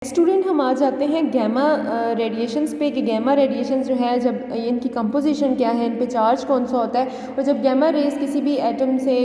Student हम आ जाते हैं गैमा रेडिएशंस पे कि गैमा रेडिएशंस जो है जब इनकी कंपोजिशन क्या है, इन पे चार्ज कौन सा होता है और जब गैमा रेज किसी भी एटम से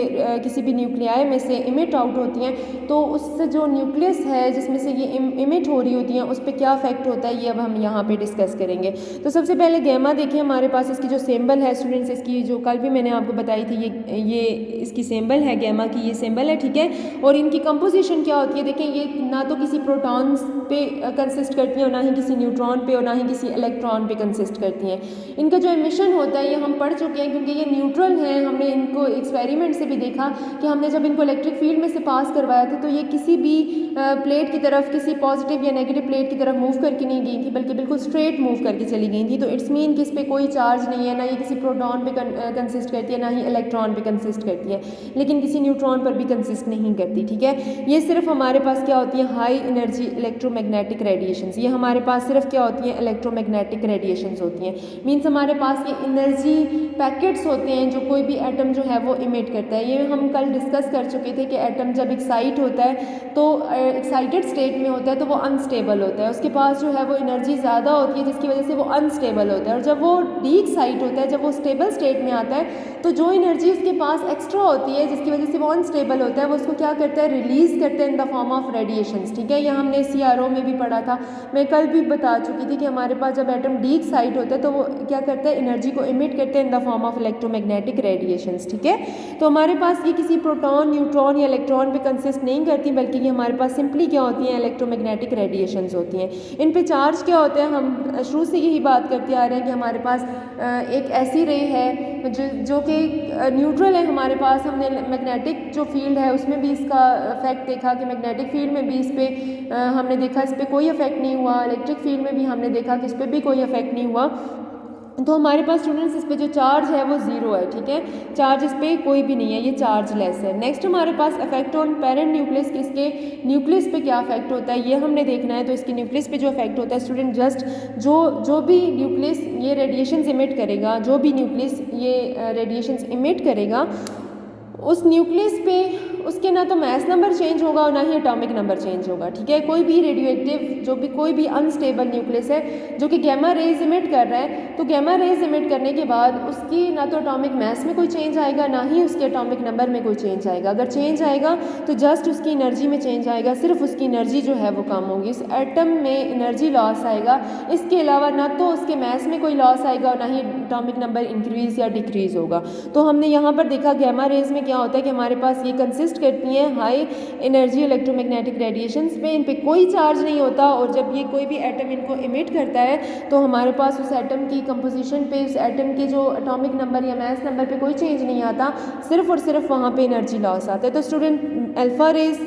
किसी भी न्यूक्लियाई में से इमिट आउट होती हैं तो उससे जो न्यूक्लियस है जिसमें से ये इमिट हो रही होती हैं उस पर क्या इफेक्ट होता है ये अब हम यहाँ पे डिस्कस करेंगे। तो सबसे पहले गैमा देखिए हमारे पास इसकी जो सिंबल है स्टूडेंट्स, इसकी जो कल भी मैंने आपको बताई थी ये इसकी सिंबल है गैमा की, ये सिंबल है ठीक है। और इनकी कंपोजिशन क्या होती है देखें, ये ना तो किसी प्रोटॉन्स पे कंसिस्ट करती हैं और ना ही किसी न्यूट्रॉन पे और ना ही किसी इलेक्ट्रॉन पे कंसिस्ट करती हैं। इनका जो एमिशन होता है ये हम पढ़ चुके हैं क्योंकि ये न्यूट्रल हैं। हमने इनको एक्सपेरिमेंट से भी देखा कि हमने जब इनको इलेक्ट्रिक फील्ड में से पास करवाया था तो ये किसी भी प्लेट की तरफ, किसी पॉजिटिव या नेगेटिव प्लेट की तरफ मूव करके नहीं गई थी बल्कि बिल्कुल स्ट्रेट मूव करके चली गई थी। तो इट्स मीन कि इस पर कोई चार्ज नहीं है, ना ये किसी प्रोटॉन पे कंसिस्ट करती है ना ही इलेक्ट्रॉन पे कंसिस्ट करती है, लेकिन किसी न्यूट्रॉन पर भी कंसिस्ट नहीं करती ठीक है। ये सिर्फ हमारे पास क्या होती है, हाई एनर्जी इलेक्ट्रोमैग्नेटिक रेडिएशंस। ये हमारे पास सिर्फ क्या होती हैं, इलेक्ट्रोमैग्नेटिक रेडिएशंस होती हैं। मीन्स हमारे पास ये एनर्जी पैकेट्स होते हैं जो कोई भी एटम जो है वो इमिट करता है। ये हम कल डिस्कस कर चुके थे कि एटम जब एक्साइट होता है तो एक्साइटेड स्टेट में होता है तो वो अनस्टेबल होता है, उसके पास जो है वो एनर्जी ज़्यादा होती है जिसकी वजह से वो अनस्टेबल होता है। और जब वो डी एक्साइट होता है, जब वो स्टेबल स्टेट में आता है तो जो एनर्जी उसके पास एक्स्ट्रा होती है जिसकी वजह से वो अनस्टेबल होता है वो उसको क्या करता है, रिलीज़ करता है in the form of radiations ठीक है। यह हमने CRO में भी पढ़ा था, मैं कल भी बता चुकी थी कि हमारे पास जब एटम डी एक्साइट होता है तो वो क्या करता है, एनर्जी को इमिट करते हैं in the form of electromagnetic radiations ठीक है। तो हमारे पास ये किसी प्रोटॉन, न्यूट्रॉन या इलेक्ट्रॉन पे कंसिस्ट नहीं करती बल्कि ये हमारे पास सिंपली क्या होती हैं, इलेक्ट्रोमैग्नेटिक रेडिएशंस होती हैं। इन पे चार्ज क्या होता है, हम शुरू से यही बात करते आ रहे हैं कि हमारे पास एक ऐसी रे है जो कि न्यूट्रल है हमारे पास। हमने मैग्नेटिक जो फील्ड है उसमें भी इसका इफेक्ट देखा कि मैग्नेटिक फील्ड में भी इस पर हमने देखा इस पर कोई इफेक्ट नहीं हुआ, इलेक्ट्रिक फील्ड में भी हमने देखा कि इस पर भी कोई इफेक्ट नहीं हुआ। तो हमारे पास स्टूडेंट्स इस पे जो चार्ज है वो ज़ीरो है ठीक है, चार्ज इस पर कोई भी नहीं है, ये चार्ज लेस है। नेक्स्ट हमारे पास इफेक्ट ऑन पेरेंट न्यूक्लियस, इसके न्यूक्लियस पे क्या इफेक्ट होता है ये हमने देखना है। तो इसके न्यूक्लियस पे जो इफेक्ट होता है स्टूडेंट, जस्ट जो भी न्यूक्लियस ये रेडिएशंस इमिट करेगा, जो भी न्यूक्लियस ये रेडिएशंस इमिट करेगा उस न्यूक्लियस पे उसके ना तो मास नंबर चेंज होगा और ना ही एटॉमिक नंबर चेंज होगा ठीक है। कोई भी रेडियोएक्टिव जो भी कोई भी अनस्टेबल न्यूक्लियस है जो कि गैमा रेज इमिट कर रहा है, तो गैमा रेज इमिट करने के बाद उसकी ना तो एटॉमिक मास में कोई चेंज आएगा ना ही उसके एटॉमिक नंबर में कोई चेंज आएगा। अगर चेंज आएगा तो जस्ट उसकी एनर्जी में चेंज आएगा, सिर्फ उसकी एनर्जी जो है वो कम होगी, इस एटम में एनर्जी लॉस आएगा। इसके अलावा ना तो उसके मास में कोई लॉस आएगा और ना ही एटॉमिक नंबर इंक्रीज या डिक्रीज होगा। तो हमने यहाँ पर देखा गैमा रेज में क्या होता है कि हमारे पास ये कंसिस्ट करती हैं हाई एनर्जी इलेक्ट्रोमैग्नेटिक रेडिएशंस पे, इन पे कोई चार्ज नहीं होता और जब ये कोई भी एटम इनको इमिट करता है तो हमारे पास उस एटम की कंपोजिशन पे, उस एटम के जो एटॉमिक नंबर या मास नंबर पे कोई चेंज नहीं आता, सिर्फ और सिर्फ वहाँ पे एनर्जी लॉस आता है। तो स्टूडेंट अल्फा रेज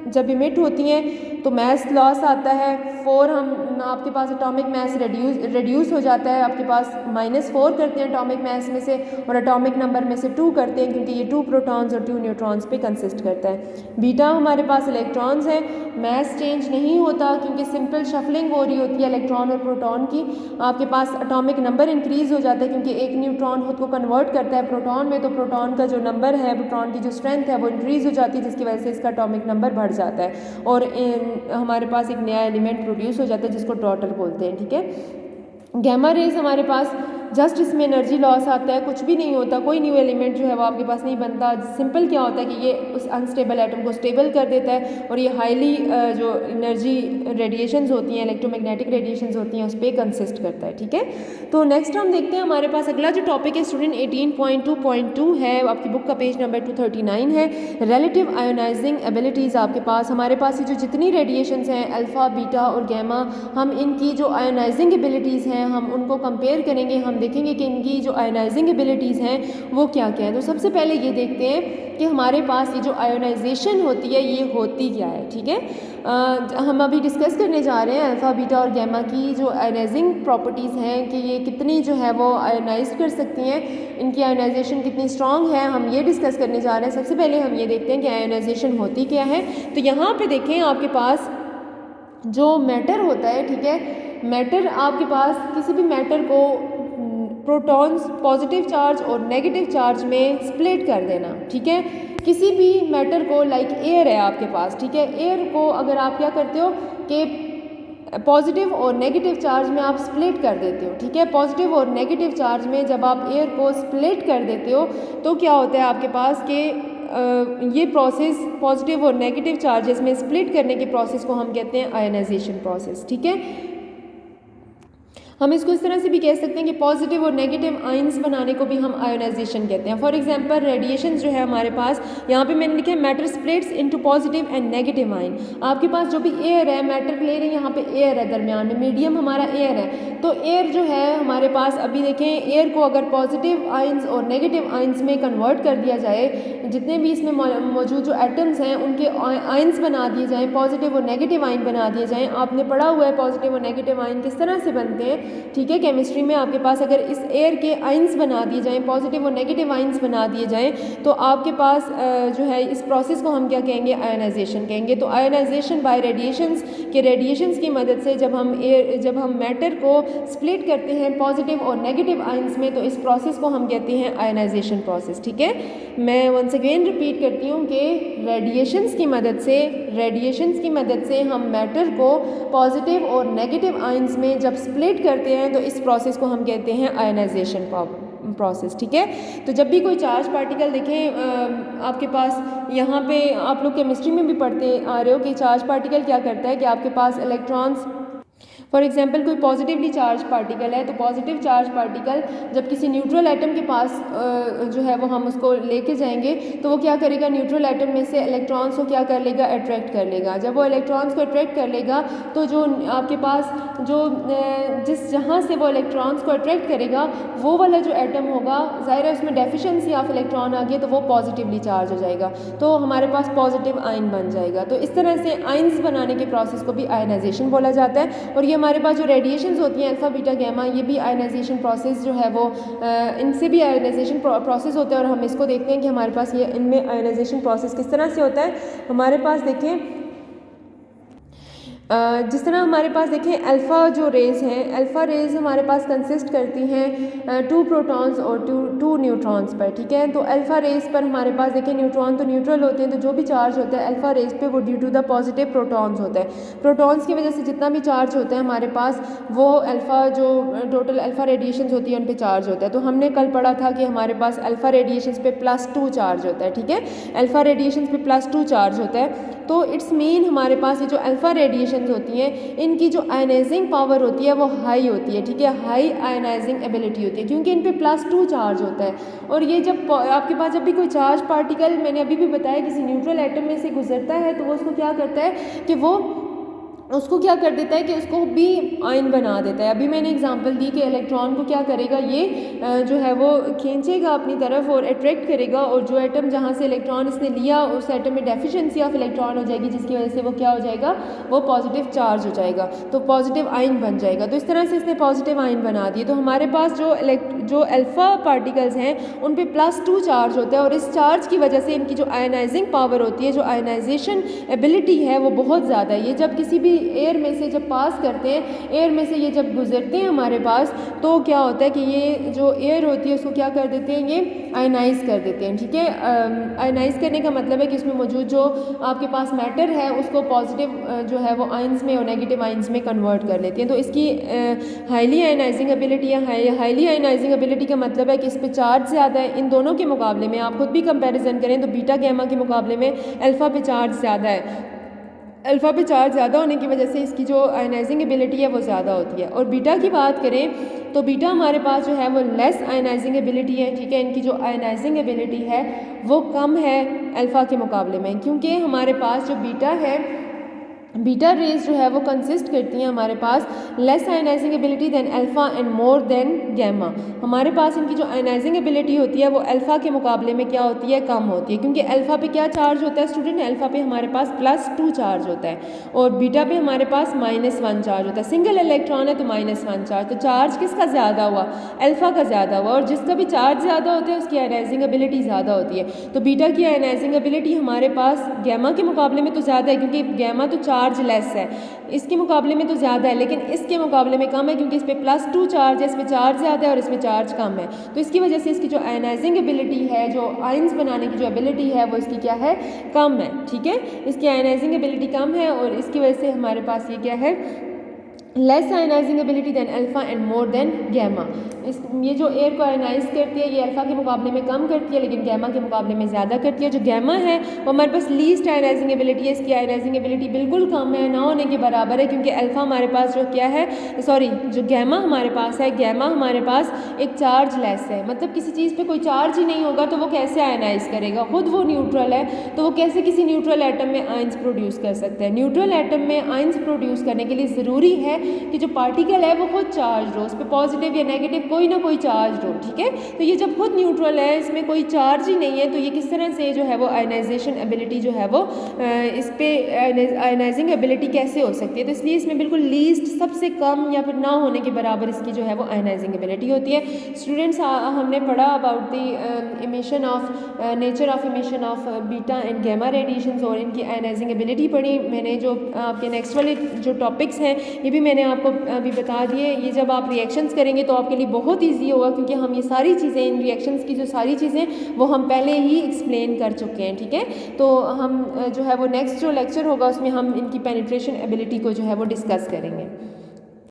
जब इमिट होती हैं तो मास लॉस आता है 4, हम आपके पास एटॉमिक मास रिड्यूस हो जाता है, आपके पास -4 करते हैं एटॉमिक मास में से और एटॉमिक नंबर में से 2 करते हैं क्योंकि ये 2 प्रोटॉन्स और 2 न्यूट्रॉन्स पे कंसिस्ट करता है। बीटा हमारे पास इलेक्ट्रॉन्स हैं, मास चेंज नहीं होता क्योंकि सिंपल शफलिंग हो रही होती है इलेक्ट्रॉन और प्रोटॉन की। आपके पास एटॉमिक नंबर इंक्रीज हो जाता है क्योंकि एक न्यूट्रॉन खुद को कन्वर्ट करता है प्रोटॉन में, तो प्रोटॉन का जो नंबर है, प्रोटॉन की जो स्ट्रेंथ है वो इंक्रीज हो जाती है जिसकी वजह से इसका एटॉमिक नंबर बढ़ जाता है और हमारे पास एक नया एलिमेंट प्रोड्यूस हो जाता है जिसको डॉटर बोलते हैं ठीक है। गैमा रेज हमारे पास जस्ट इसमें एनर्जी लॉस आता है, कुछ भी नहीं होता, कोई न्यू एलिमेंट जो है वो आपके पास नहीं बनता। सिंपल क्या होता है कि ये उस अनस्टेबल एटम को स्टेबल कर देता है और ये हाईली जो एनर्जी रेडिएशंस होती हैं, इलेक्ट्रोमैग्नेटिक रेडिएशंस होती हैं, उस पर कंसिस्ट करता है ठीक है। तो नेक्स्ट हम देखते हैं हमारे पास अगला जो टॉपिक है स्टूडेंट 18.2.2 है, आपकी बुक का पेज नंबर 239 है, रिलेटिव आयोनाइजिंग एबिलिटीज़। आपके पास हमारे पास ये जो जितनी रेडिएशंस हैं अल्फ़ा, बीटा और गैमा, हम इनकी जो आयोनाइजिंग एबिलिटीज़ हैं हम उनको कंपेयर करेंगे, हम देखेंगे कि इनकी जो आयोनाइजिंग एबिलिटीज़ हैं वो क्या क्या है। तो सबसे पहले ये देखते हैं कि हमारे पास ये जो आयोनाइजेशन होती है ये होती क्या है ठीक है। हम अभी डिस्कस करने जा रहे हैं अल्फ़ा, बीटा और गैमा की जो आयोनाइजिंग प्रॉपर्टीज़ हैं कि ये कितनी जो है वो आयोनाइज कर सकती हैं, इनकी आयोनाइजेशन कितनी स्ट्रॉन्ग है, हम ये डिस्कस करने जा रहे हैं। सबसे पहले हम ये देखते हैं कि आयोनाइजेशन होती क्या है। तो यहाँ पे देखें आपके पास जो मैटर होता है ठीक है, मैटर आपके पास किसी भी मैटर को प्रोटॉन्स पॉजिटिव चार्ज और नेगेटिव चार्ज में स्प्लिट कर देना ठीक है। किसी भी मैटर को, लाइक एयर है आपके पास ठीक है, एयर को अगर आप क्या करते हो कि पॉजिटिव और नेगेटिव चार्ज में आप स्प्लिट कर देते हो, ठीक है। पॉजिटिव और नेगेटिव चार्ज में जब आप एयर को स्प्लिट कर देते हो तो क्या होता है आपके पास कि ये प्रोसेस पॉजिटिव और नेगेटिव चार्जेस में स्प्लिट करने के प्रोसेस को हम कहते हैं आयनाइजेशन प्रोसेस, ठीक है। हम इसको इस तरह से भी कह सकते हैं कि पॉजिटिव और नेगेटिव आयंस बनाने को भी हम आयोनाइजेशन कहते हैं। फॉर एग्जांपल रेडिएशन जो है हमारे पास, यहाँ पे मैंने लिखा है matter splits into positive and negative ion. आपके पास जो भी एयर है, मैटर ले रहे हैं यहाँ पे एयर है, दरमियान में मीडियम हमारा एयर है, तो एयर जो है हमारे पास अभी देखें, एयर को अगर पॉजिटिव आयंस और नेगेटिव आयंस में कन्वर्ट कर दिया जाए, जितने भी इसमें मौजूद जो एटम्स हैं उनके आयंस बना दिए जाएँ, पॉजिटिव और नेगेटिव आयन बना दिए जाएँ। आपने पढ़ा हुआ है पॉजिटिव और नेगेटिव आयन किस तरह से बनते हैं, ठीक है। केमिस्ट्री में आपके पास अगर इस एयर के आयंस बना दिए जाएं, पॉजिटिव और नेगेटिव आयंस बना दिए जाएं, तो आपके पास जो है इस प्रोसेस को हम क्या कहेंगे, आयनाइजेशन कहेंगे। तो आयनाइजेशन बाय रेडिएशंस की मदद से जब हम मैटर को स्प्लिट करते हैं पॉजिटिव और नेगेटिव आयंस में, तो इस प्रोसेस को हम कहते हैं आयनाइजेशन प्रोसेस, ठीक है। मैं वंस अगेन रिपीट करती हूँ कि रेडिएशंस की मदद से हम मैटर को पॉजिटिव और नेगेटिव आयंस में जब स्प्लिट करते हैं तो इस प्रोसेस को हम कहते हैं आयनाइजेशन प्रोसेस, ठीक है। तो जब भी कोई चार्ज पार्टिकल देखें आपके पास, यहाँ पे आप लोग केमिस्ट्री में भी पढ़ते आ रहे हो कि चार्ज पार्टिकल क्या करता है कि आपके पास इलेक्ट्रॉन्स, फॉर एग्जाम्पल कोई पॉजिटिवली चार्ज पार्टिकल है, तो पॉजिटिव चार्ज पार्टिकल जब किसी न्यूट्रल एटम के पास जो है वो हम उसको लेके जाएंगे, तो वो क्या करेगा, न्यूट्रल एटम में से इलेक्ट्रॉन्स को क्या कर लेगा, अट्रैक्ट कर लेगा। जब वो इलेक्ट्रॉन्स को अट्रैक्ट कर लेगा तो जो आपके पास जो जहाँ से वो इलेक्ट्रॉन्स को अट्रैक्ट करेगा वो वाला जो एटम होगा, ज़ाहिर है उसमें डेफिशिएंसी ऑफ इलेक्ट्रॉन आ गई तो वो पॉजिटिवली चार्ज हो जाएगा, तो हमारे पास पॉजिटिव आयन बन जाएगा। तो इस तरह से आयंस बनाने के प्रोसेस को भी आयनाइजेशन बोला जाता है। और ये हमारे पास जो रेडिएशंस होती हैं अल्फा बीटा गैमा, ये भी आयनाइजेशन प्रोसेस जो है वो इनसे भी आयनाइजेशन प्रोसेस होता है। और हम इसको देखते हैं कि हमारे पास ये इनमें आयनाइजेशन प्रोसेस किस तरह से होता है। हमारे पास देखें जिस तरह हमारे पास देखें अल्फ़ा जो रेज़ हैं, अल्फ़ा रेज़ हमारे पास कंसिस्ट करती हैं 2 प्रोटॉन्स और 2 न्यूट्रॉन्स पर, ठीक है। तो अल्फ़ा रेज़ पर हमारे पास देखें न्यूट्रॉन तो न्यूट्रल होते हैं, तो जो भी चार्ज होता है अल्फ़ा रेज़ पे वो due to the positive protons होता है। प्रोटॉन्स की वजह से जितना भी चार्ज होता है हमारे पास वो अल्फ़ा जो टोटल अल्फ़ा रेडिएशंस होती है उन पर चार्ज होता है। तो हमने कल पढ़ा था कि हमारे पास अल्फ़ा रेडिएशंस पे +2 चार्ज होता है, ठीक है। अल्फ़ा रेडिएशंस पे +2 चार्ज होता है, तो इट्स मीन हमारे पास ये जो अल्फ़ा रेडिएशन होती हैं इनकी जो आयनाइजिंग पावर होती है वो हाई होती है, ठीक है। हाई आयनाइजिंग एबिलिटी होती है क्योंकि इन पे +2 चार्ज होता है। और ये जब आपके पास जब भी कोई चार्ज पार्टिकल, मैंने अभी भी बताया, किसी न्यूट्रल एटम में से गुजरता है तो वो उसको क्या करता है कि वो उसको क्या कर देता है कि उसको भी आयन बना देता है। अभी मैंने एग्जांपल दी कि इलेक्ट्रॉन को क्या करेगा, ये जो है वो खींचेगा अपनी तरफ और अट्रैक्ट करेगा, और जो एटम जहाँ से इलेक्ट्रॉन इसने लिया उस एटम में डेफिशिएंसी ऑफ इलेक्ट्रॉन हो जाएगी, जिसकी वजह से वो क्या हो जाएगा, वो पॉजिटिव चार्ज हो जाएगा, तो पॉजिटिव आयन बन जाएगा। तो इस तरह से इसने पॉजिटिव आयन बना दिए। तो हमारे पास जो अल्फ़ा पार्टिकल्स हैं उन पे +2 चार्ज होता है, और इस चार्ज की वजह से इनकी जो आयनाइजिंग पावर होती है, जो आयनाइजेशन एबिलिटी है वो बहुत ज़्यादा है। ये जब किसी भी एयर में से जब पास करते हैं, एयर में से ये जब गुजरते हैं हमारे पास, तो क्या होता है कि ये जो एयर होती है उसको क्या कर देते हैं, ये आयनाइज कर देते हैं, ठीक है। आयनाइज करने का मतलब है कि इसमें मौजूद जो आपके पास मैटर है उसको पॉजिटिव जो है वो आयंस में और नेगेटिव आयंस में कन्वर्ट कर लेते हैं। तो इसकी हाईली आयनाइजिंग एबिलिटी या हाईली आयनाइजिंग एबिलिटी का मतलब है कि इस पर चार्ज ज़्यादा है। इन दोनों के मुकाबले में आप खुद भी कंपैरिजन करें तो बीटा गैमा के मुकाबले में अल्फ़ा पे चार्ज ज़्यादा है। अल्फ़ा पे चार्ज ज़्यादा होने की वजह से इसकी जो आयनाइजिंग एबिलिटी है वो ज़्यादा होती है। और बीटा की बात करें तो बीटा हमारे पास जो है वो लेस आयनाइजिंग एबिलिटी है, ठीक है। इनकी जो आयनाइजिंग एबिलिटी है वो कम है अल्फ़ा के मुकाबले में, क्योंकि हमारे पास जो बीटा है, बीटा रेज जो है वो कंसिस्ट करती हैं हमारे पास less ionising ability than alpha and more than gamma. हमारे पास इनकी जो आयनाइजिंग एबिलिटी होती है वो अल्फ़ा के मुकाबले में क्या होती है, कम होती है, क्योंकि अल्फ़ा पे क्या चार्ज होता है स्टूडेंट, अल्फ़ा पे हमारे पास +2 चार्ज होता है, और बीटा पे हमारे पास -1 चार्ज होता है। सिंगल इलेक्ट्रॉन है तो -1 चार्ज, तो चार्ज किसका ज़्यादा हुआ, अल्फ़ा का ज़्यादा हुआ, और जिसका भी चार्ज ज़्यादा होता है उसकी आयनाइजिंग एबिलिटी ज़्यादा होती है। तो बीटा की आयनाइजिंग एबिलिटी हमारे पास गैमा के मुकाबले में तो ज़्यादा है, क्योंकि गैमा तो चार्ज लेस है, इसके मुकाबले में तो ज़्यादा है, लेकिन इसके मुकाबले में कम है क्योंकि इस पे +2 चार्ज है, इसमें चार्ज ज़्यादा है और इसमें चार्ज कम है। तो इसकी वजह से इसकी जो आयनाइजिंग एबिलिटी है, जो आयंस बनाने की जो एबिलिटी है वो इसकी क्या है, कम है, ठीक है। इसकी आयनाइजिंग एबिलिटी कम है और इसकी वजह से हमारे पास ये क्या है, less ionising ability than alpha and more than gamma. ये जो एयर को आयनाइज करती है ये अल्फ़ा के मुकाबले में कम करती है, लेकिन गैमा के मुकाबले में ज़्यादा करती है। जो गैमा है वो हमारे पास लीस्ट आयनाइजिंग एबिलिटी है, इसकी आयनाइजिंग एबिलिटी बिल्कुल कम है, ना होने के बराबर है, क्योंकि अल्फ़ा हमारे पास जो क्या है, सॉरी जो गैमा हमारे पास है, गैमा हमारे पास एक चार्ज लेस है। मतलब किसी चीज़ पे कोई चार्ज ही नहीं होगा तो वो कैसे आयनाइज करेगा, खुद वो न्यूट्रल है, तो वो कैसे किसी न्यूट्रल एटम में आयंस प्रोड्यूस कर सकते हैं। न्यूट्रल एटम में आयंस प्रोड्यूस करने के लिए ज़रूरी है कि जो पार्टिकल है वो खुद चार्ज हो, उस पर पॉजिटिव या नेगेटिव कोई ना कोई चार्ज हो, ठीक है। तो ये जब खुद न्यूट्रल है, इसमें कोई चार्ज ही नहीं है, तो ये किस तरह से जो है वो आयनाइजेशन एबिलिटी जो है वो इस पे आयनाइजिंग एबिलिटी कैसे हो सकती है। तो इसलिए इसमें बिल्कुल लीस्ट सबसे कम या फिर ना होने के बराबर इसकी जो है वो आयनाइजिंग एबिलिटी होती है। स्टूडेंट्स हमने पढ़ा about the emission of nature of emission of beta and gamma radiations और इनकी आयनाइजिंग एबिलिटी पढ़ी मैंने। जो आपके नेक्स्ट वाले जो टॉपिक्स हैं ये भी मैंने आपको अभी बता दिए। ये जब आप रिएक्शंस करेंगे तो आपके लिए बहुत ईजी होगा, क्योंकि हम ये सारी चीज़ें, इन रिएक्शंस की जो सारी चीज़ें वो हम पहले ही एक्सप्लेन कर चुके हैं, ठीक है। तो हम जो है वो नेक्स्ट जो लेक्चर होगा उसमें हम इनकी पेनिट्रेशन एबिलिटी को जो है वो डिस्कस करेंगे।